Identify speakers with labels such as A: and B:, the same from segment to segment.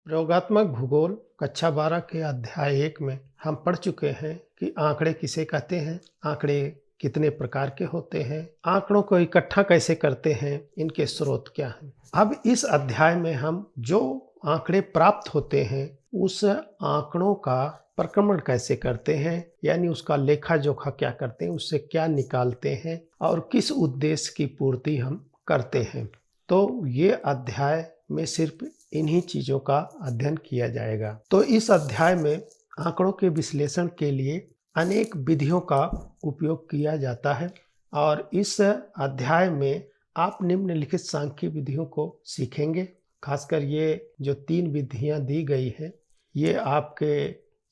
A: प्रयोगात्मक भूगोल कक्षा 12 के अध्याय 1 में हम पढ़ चुके हैं कि आंकड़े किसे कहते हैं, आंकड़े कितने प्रकार के होते हैं, आंकड़ों को इकट्ठा कैसे करते हैं, इनके स्रोत क्या हैं। अब इस अध्याय में हम जो आंकड़े प्राप्त होते हैं उस आंकड़ों का प्रक्रमण कैसे करते हैं, यानी उसका लेखा जोखा क्या करते हैं, उससे क्या निकालते हैं और किस उद्देश्य की पूर्ति हम करते हैं। तो ये अध्याय में सिर्फ इन्हीं चीज़ों का अध्ययन किया जाएगा। तो इस अध्याय में आंकड़ों के विश्लेषण के लिए अनेक विधियों का उपयोग किया जाता है और इस अध्याय में आप निम्नलिखित सांख्यिकी विधियों को सीखेंगे। खासकर ये जो 3 विधियां दी गई हैं ये आपके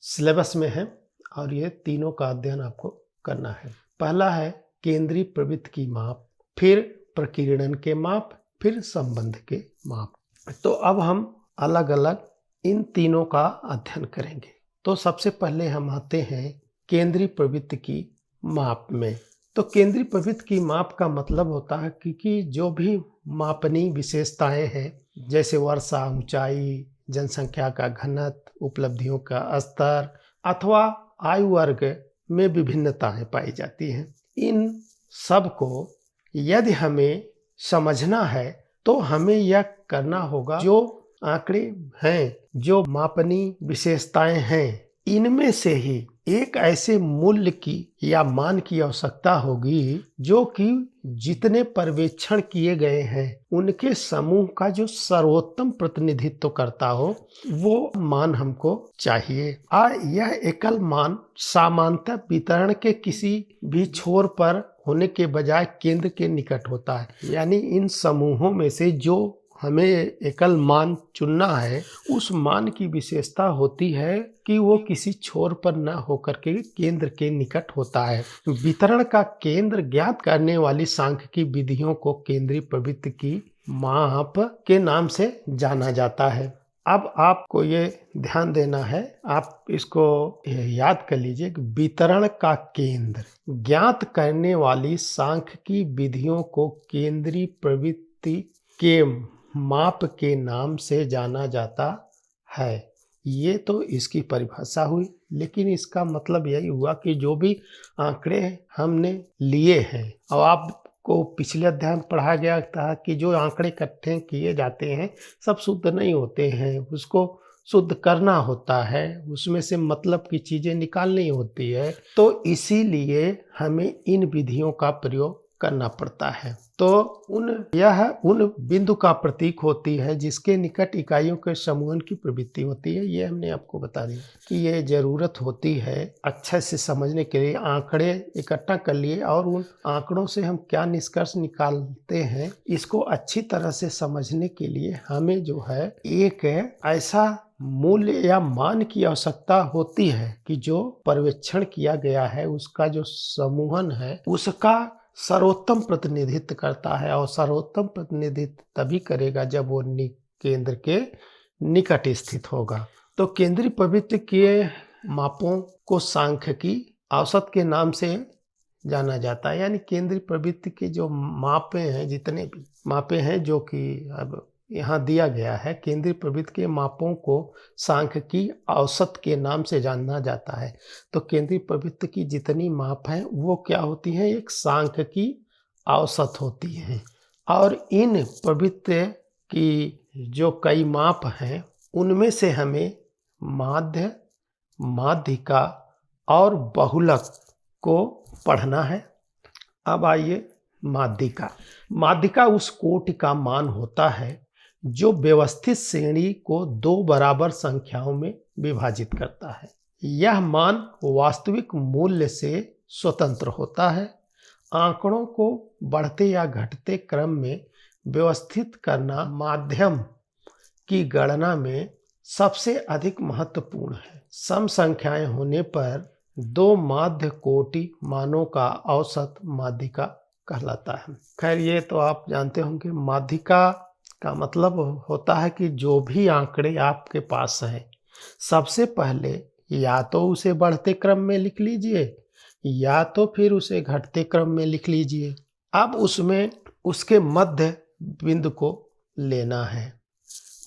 A: सिलेबस में है और ये तीनों का अध्ययन आपको करना है। पहला है केंद्रीय प्रवृत्ति की माप, फिर प्रकीर्णन के माप, फिर संबंध के माप। तो अब हम अलग अलग इन तीनों का अध्ययन करेंगे। तो सबसे पहले हम आते हैं केंद्रीय प्रवृत्ति की माप में। तो केंद्रीय प्रवृत्ति की माप का मतलब होता है कि जो भी मापनीय विशेषताएं हैं, जैसे वर्षा, ऊंचाई, जनसंख्या का घनत्व, उपलब्धियों का स्तर अथवा आयु वर्ग में विभिन्नताएं पाई जाती हैं, इन सब को यदि हमें समझना है तो हमें यह करना होगा जो आंकड़े हैं, जो मापनीय विशेषताएं हैं, इनमें से ही एक ऐसे मूल्य की या मान की आवश्यकता होगी जो कि जितने पर्यवेक्षण किए गए हैं उनके समूह का जो सर्वोत्तम प्रतिनिधित्व करता हो वो मान हमको चाहिए। और यह एकल मान समांतर वितरण के किसी भी छोर पर होने के बजाय केंद्र के निकट होता है। यानी इन समूहों में से जो हमें एकल मान चुनना है उस मान की विशेषता होती है कि वो किसी छोर पर न होकर के केंद्र के निकट होता है। वितरण का केंद्र ज्ञात करने वाली सांख्यिकी विधियों को केंद्रीय प्रवृत्ति की माप के नाम से जाना जाता है। अब आपको ये ध्यान देना है, आप इसको याद कर लीजिए कि वितरण का केंद्र ज्ञात करने वाली सांख्यिकी विधियों को केंद्रीय प्रवृत्ति के माप के नाम से जाना जाता है। ये तो इसकी परिभाषा हुई, लेकिन इसका मतलब यही हुआ कि जो भी आंकड़े हमने लिए हैं और आपको पिछले अध्याय में पढ़ाया गया था कि जो आंकड़े इकट्ठे किए जाते हैं सब शुद्ध नहीं होते हैं, उसको शुद्ध करना होता है, उसमें से मतलब की चीज़ें निकालनी होती है। तो इसीलिए हमें इन विधियों का प्रयोग करना पड़ता है। तो यह उन बिंदु का प्रतीक होती है जिसके निकट इकाइयों के समूहन की प्रवृत्ति होती है। ये हमने आपको बता दिया कि ये जरूरत होती है अच्छे से समझने के लिए। आंकड़े इकट्ठा कर लिए और उन आंकड़ों से हम क्या निष्कर्ष निकालते हैं इसको अच्छी तरह से समझने के लिए हमें जो है एक ऐसा मूल्य या मान की आवश्यकता होती है कि जो पर्यवेक्षण किया गया है उसका जो समूहन है उसका सर्वोत्तम प्रतिनिधित्व करता है। और सर्वोत्तम प्रतिनिधित्व तभी करेगा जब वो केंद्र के निकट स्थित होगा। तो केंद्रीय प्रवृत्ति के मापों को सांख्यिकी औसत के नाम से जाना जाता है। यानी केंद्रीय प्रवृत्ति के जो मापे हैं, जितने भी मापे हैं जो कि अब यहाँ दिया गया है, केंद्रीय प्रवृत्ति के मापों को सांख्यिकी औसत के नाम से जाना जाता है। तो केंद्रीय प्रवृत्ति की जितनी माप हैं वो क्या होती हैं, एक सांख्यिकी औसत होती हैं। और इन प्रवृत्ति की जो कई माप हैं उनमें से हमें माध्य, माध्यिका और बहुलक को पढ़ना है। अब आइए माध्यिका। माध्यिका उस कोटि का मान होता है जो व्यवस्थित श्रेणी को 2 बराबर संख्याओं में विभाजित करता है। यह मान वास्तविक मूल्य से स्वतंत्र होता है। आंकड़ों को बढ़ते या घटते क्रम में व्यवस्थित करना माध्यम की गणना में सबसे अधिक महत्वपूर्ण है। सम संख्याएं होने पर 2 माध्य कोटि मानों का औसत माध्यिका कहलाता है। खैर ये तो आप जानते होंगे। माध्यिका का मतलब होता है कि जो भी आंकड़े आपके पास हैं सबसे पहले या तो उसे बढ़ते क्रम में लिख लीजिए या तो फिर उसे घटते क्रम में लिख लीजिए। अब उसमें उसके मध्य बिंदु को लेना है।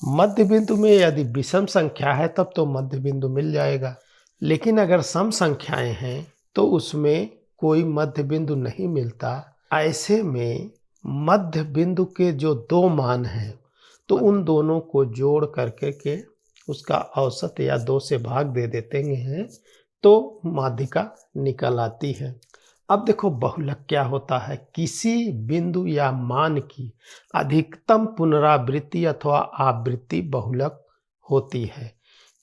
A: मध्य बिंदु में यदि विषम संख्या है तब तो मध्य बिंदु मिल जाएगा, लेकिन अगर सम संख्याएं हैं तो उसमें कोई मध्य बिंदु नहीं मिलता। ऐसे में मध्य बिंदु के जो दो मान हैं तो उन दोनों को जोड़ करके के उसका औसत या 2 से भाग दे देते हैं तो माध्यिका निकल आती है। अब देखो बहुलक क्या होता है, किसी बिंदु या मान की अधिकतम पुनरावृत्ति अथवा आवृत्ति बहुलक होती है।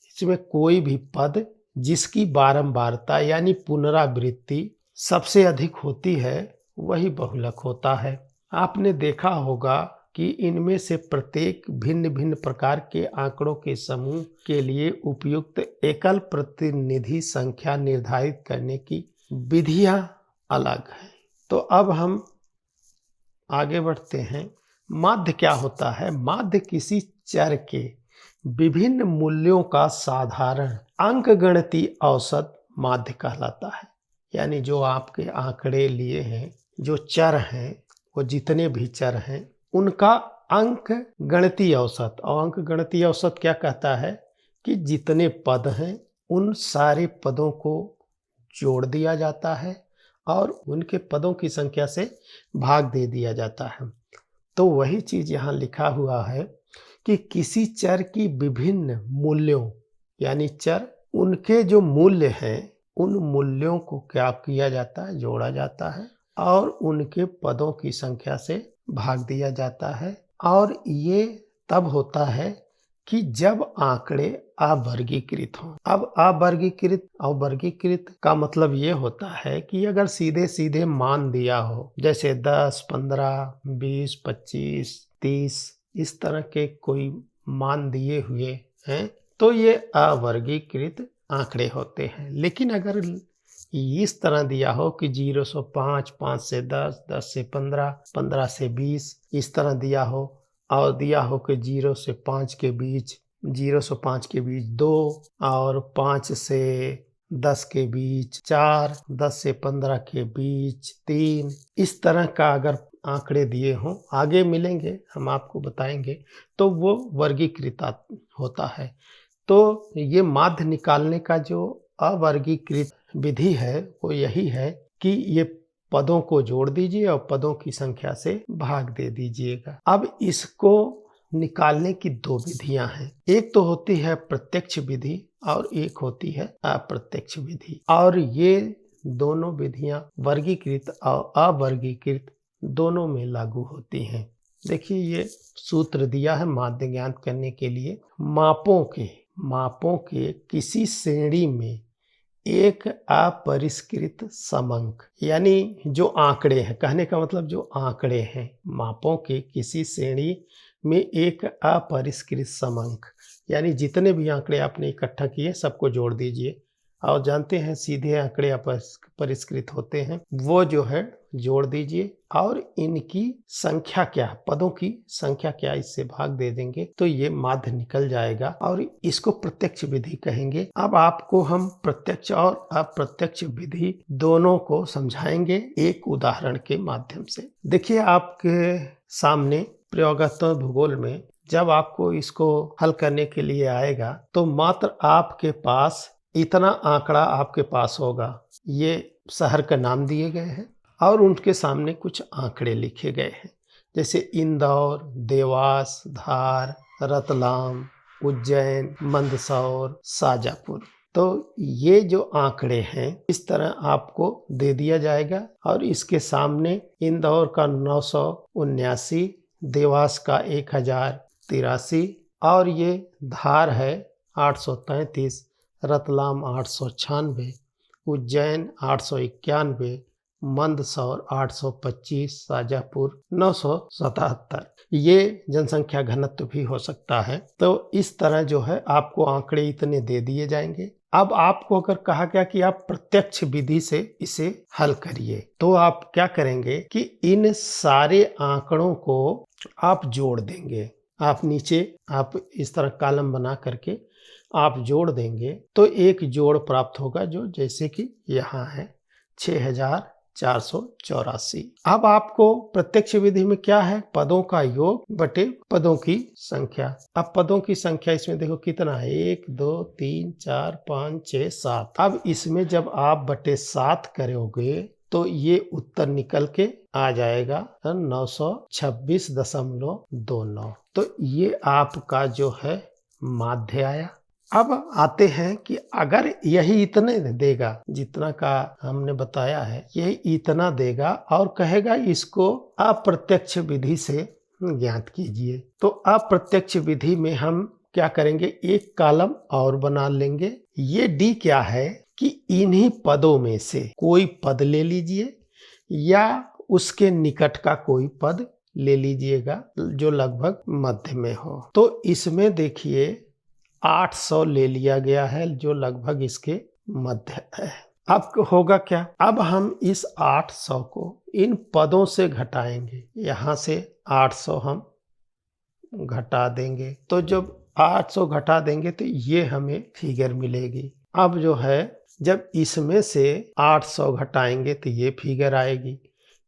A: इसमें कोई भी पद जिसकी बारंबारता यानी पुनरावृत्ति सबसे अधिक होती है वही बहुलक होता है। आपने देखा होगा कि इनमें से प्रत्येक भिन्न भिन्न प्रकार के आंकड़ों के समूह के लिए उपयुक्त एकल प्रतिनिधि संख्या निर्धारित करने की विधियां अलग है। तो अब हम आगे बढ़ते हैं। माध्य क्या होता है? माध्य किसी चर के विभिन्न मूल्यों का साधारण अंकगणितीय औसत माध्य कहलाता है। यानी जो आपके आंकड़े लिए हैं, जो चर हैं, वो जितने भी चर हैं उनका अंक गणितीय औसत, और अंक गणितीय औसत क्या कहता है कि जितने पद हैं उन सारे पदों को जोड़ दिया जाता है और उनके पदों की संख्या से भाग दे दिया जाता है। तो वही चीज यहाँ लिखा हुआ है कि किसी चर की विभिन्न मूल्यों, यानी चर उनके जो मूल्य हैं उन मूल्यों को क्या किया जाता है, जोड़ा जाता है और उनके पदों की संख्या से भाग दिया जाता है। और ये तब होता है कि जब आंकड़े अवर्गीकृत हों। अब अवर्गीकृत का मतलब ये होता है कि अगर सीधे सीधे मान दिया हो, जैसे 10, 15, 20, 25, 30 इस तरह के कोई मान दिए हुए हैं तो ये अवर्गीकृत आंकड़े होते हैं। लेकिन अगर इस तरह दिया हो कि 0 से 5, 5 से 10, 10 से 15, 15 से 20 इस तरह दिया हो, और दिया हो कि 0 से 5 के बीच, 0 से 5 के बीच 2 और 5 से 10 के बीच 4, 10 से 15 के बीच 3, इस तरह का अगर आंकड़े दिए हों, आगे मिलेंगे हम आपको बताएंगे, तो वो वर्गीकृत होता है। तो ये माध्य निकालने का जो अवर्गीकृत विधि है वो यही है कि ये पदों को जोड़ दीजिए और पदों की संख्या से भाग दे दीजिएगा। अब इसको निकालने की दो विधियां हैं, एक तो होती है प्रत्यक्ष विधि और एक होती है अप्रत्यक्ष विधि, और ये दोनों विधियां वर्गीकृत और अवर्गीकृत दोनों में लागू होती हैं। देखिए ये सूत्र दिया है माध्य ज्ञात करने के लिए। मापों के किसी श्रेणी में एक अपरिष्कृत समंक, यानी जो आंकड़े हैं, कहने का मतलब जो आंकड़े हैं, मापों के किसी श्रेणी में एक अपरिष्कृत समंक, यानी जितने भी आंकड़े आपने इकट्ठा किए सबको जोड़ दीजिए। और जानते हैं सीधे आंकड़े अपरिष्कृत होते हैं, वो जो है जोड़ दीजिए और इनकी संख्या क्या, पदों की संख्या क्या, इससे भाग दे देंगे तो ये माध्य निकल जाएगा और इसको प्रत्यक्ष विधि कहेंगे। अब आपको हम प्रत्यक्ष और अप्रत्यक्ष विधि दोनों को समझाएंगे एक उदाहरण के माध्यम से। देखिए आपके सामने प्रयोगात्मक भूगोल में जब आपको इसको हल करने के लिए आएगा तो मात्र आपके पास इतना आंकड़ा आपके पास होगा। ये शहर का नाम दिए गए हैं और उनके सामने कुछ आंकड़े लिखे गए हैं, जैसे इंदौर, देवास, धार, रतलाम, उज्जैन, मंदसौर, शाजापुर। तो ये जो आंकड़े हैं इस तरह आपको दे दिया जाएगा और इसके सामने इंदौर का 979, देवास का 1083 और ये धार है 833, रतलाम 896, उज्जैन 891, मंदसौर 825, शाजापुर 977। ये जनसंख्या घनत्व भी हो सकता है। तो इस तरह जो है आपको आंकड़े इतने दे दिए जाएंगे। अब आपको अगर कहा गया कि आप प्रत्यक्ष विधि से इसे हल करिए तो आप क्या करेंगे कि इन सारे आंकड़ों को आप जोड़ देंगे। आप नीचे आप इस तरह कॉलम बना करके आप जोड़ देंगे तो एक जोड़ प्राप्त होगा, जो जैसे कि यहाँ है 6000 484। अब आपको प्रत्यक्ष विधि में क्या है, पदों का योग बटे पदों की संख्या। अब पदों की संख्या इसमें देखो कितना है, 1 2 3 4 5 6 7। अब इसमें जब आप बटे 7 करोगे तो ये उत्तर निकल के आ जाएगा 926.29। तो ये आपका जो है माध्य आया। अब आते हैं कि अगर यही इतने देगा, जितना का हमने बताया है यही इतना देगा और कहेगा इसको अप्रत्यक्ष विधि से ज्ञात कीजिए, तो अप्रत्यक्ष विधि में हम क्या करेंगे, एक कॉलम और बना लेंगे। ये डी क्या है कि इन्हीं पदों में से कोई पद ले लीजिए या उसके निकट का कोई पद ले लीजिएगा जो लगभग मध्य में हो। तो इसमें देखिए 800 ले लिया गया है जो लगभग इसके मध्य है। अब होगा क्या, अब हम इस 800 को इन पदों से घटाएंगे, यहाँ से 800 हम घटा देंगे, तो जब 800 घटा देंगे तो ये हमें फिगर मिलेगी। अब जो है जब इसमें से 800 घटाएंगे तो ये फिगर आएगी,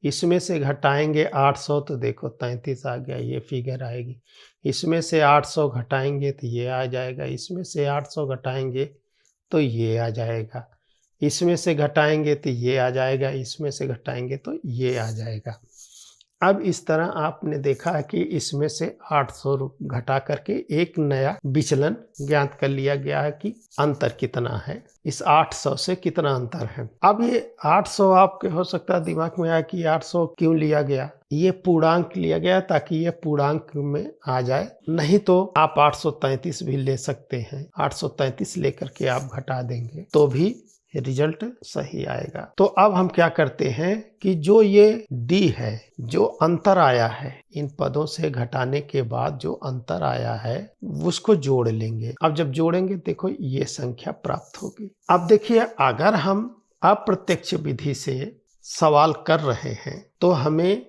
A: इसमें से घटाएंगे 800 तो देखो 33 आ गया, ये फिगर आएगी। इसमें से 800 घटाएंगे तो ये आ जाएगा, इसमें से 800 घटाएंगे तो ये आ जाएगा, इसमें से घटाएंगे तो ये आ जाएगा, इसमें से घटाएंगे तो ये आ जाएगा। अब इस तरह आपने देखा है कि इसमें से 800 घटा करके एक नया विचलन ज्ञात कर लिया गया है कि अंतर कितना है, इस 800 से कितना अंतर है। अब ये 800 आपके हो सकता है दिमाग में आया कि 800 क्यों लिया गया, ये पूर्णांक लिया गया ताकि ये पूर्णांक में आ जाए, नहीं तो आप 833 भी ले सकते हैं। 833 लेकर के आप घटा देंगे तो भी रिजल्ट सही आएगा। तो अब हम क्या करते हैं कि जो ये डी है, जो अंतर आया है इन पदों से घटाने के बाद जो अंतर आया है उसको जोड़ लेंगे। अब जब जोड़ेंगे देखो ये संख्या प्राप्त होगी। अब देखिए अगर हम अप्रत्यक्ष विधि से सवाल कर रहे हैं तो हमें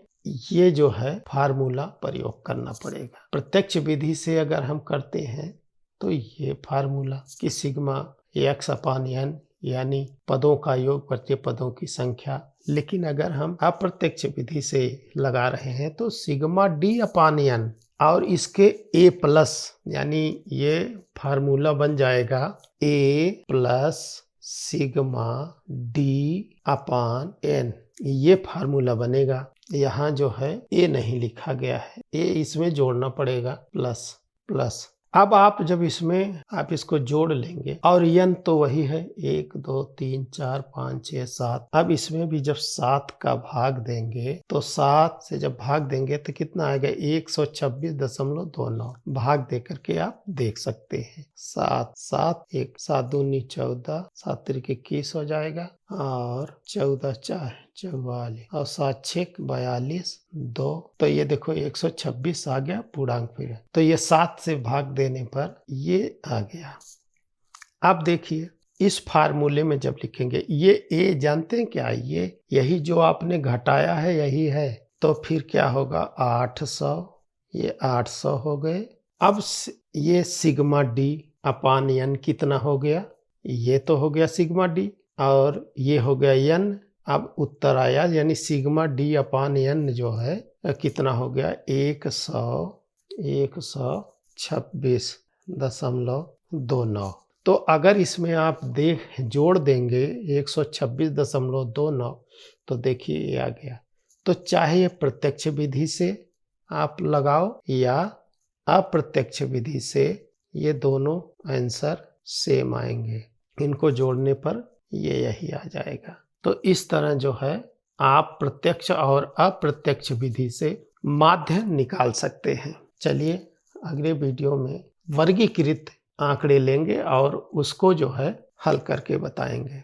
A: ये जो है फार्मूला प्रयोग करना पड़ेगा। प्रत्यक्ष विधि से अगर हम करते हैं तो ये फार्मूला कि सिग्मा x/n यानी पदों का योग बटे पदों की संख्या। लेकिन अगर हम अप्रत्यक्ष विधि से लगा रहे हैं तो सिग्मा d/n और इसके a प्लस, यानी ये फार्मूला बन जाएगा a प्लस सिग्मा d/n, ये फार्मूला बनेगा। यहाँ जो है a नहीं लिखा गया है, a इसमें जोड़ना पड़ेगा प्लस प्लस। अब आप जब इसमें आप इसको जोड़ लेंगे और n तो वही है 1 2 3 4 5 6 7। अब इसमें भी जब 7 का भाग देंगे तो 7 से जब भाग देंगे तो कितना आएगा 126.29। भाग दे करके आप देख सकते हैं 7 7 1 7 दूनी 14, 7 तिरिक 21 हो जाएगा और 14 4 44 और 7 6 42 2। तो ये देखो 126 आ गया पूर्णांक फिगर। तो ये 7 से भाग देने पर ये आ गया। अब देखिए इस फार्मूले में जब लिखेंगे ये a जानते हैं क्या, ये यही जो आपने घटाया है यही है, तो फिर क्या होगा 800, ये 800 हो गए। अब ये सिग्मा d/n कितना हो गया, ये तो हो गया सिग्मा d और ये हो गया n। अब उत्तर आया यानी सिग्मा d/n जो है कितना हो गया 126.29। तो अगर इसमें आप जोड़ देंगे 126.29 तो देखिए ये आ गया। तो चाहे प्रत्यक्ष विधि से आप लगाओ या अप्रत्यक्ष विधि से, ये दोनों आंसर सेम आएंगे। इनको जोड़ने पर ये यही आ जाएगा। तो इस तरह जो है आप प्रत्यक्ष और अप्रत्यक्ष विधि से माध्य निकाल सकते हैं। चलिए अगले वीडियो में वर्गीकृत आंकड़े लेंगे और उसको जो है हल करके बताएंगे।